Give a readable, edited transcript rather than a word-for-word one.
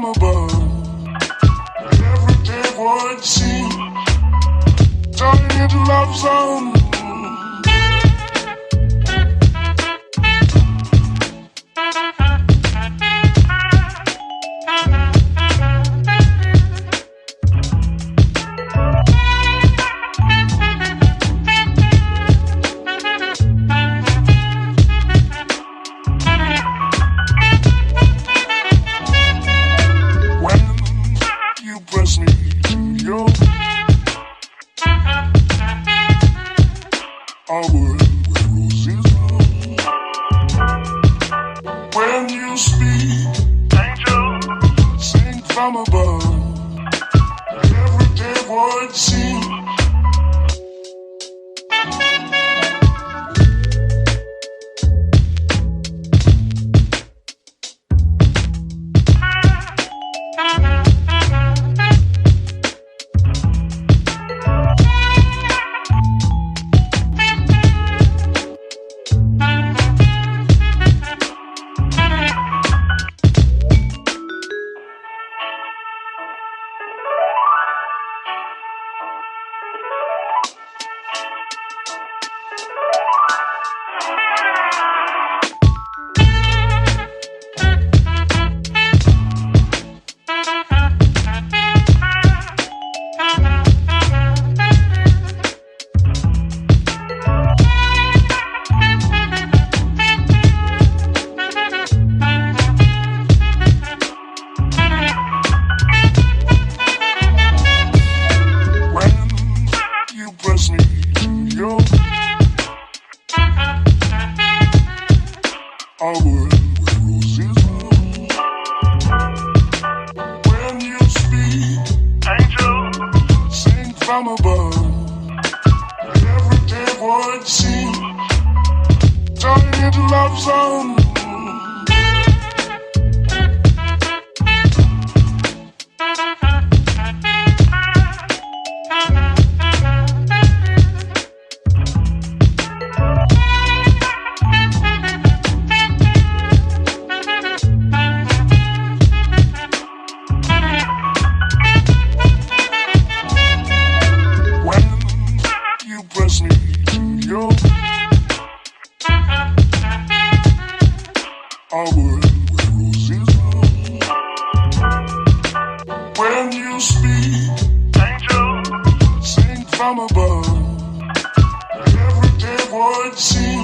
from above. Every day would seem turning into love song. Press me to your a world where roses bloom. When you speak, angel, sing from above. Every day would seem press me to your a world where roses bloom. When you speak, angel, sing from above. Every day would seem turning into love song. Press me to your a world where roses bloom. When you speak, angel, sing from above. Every day would seem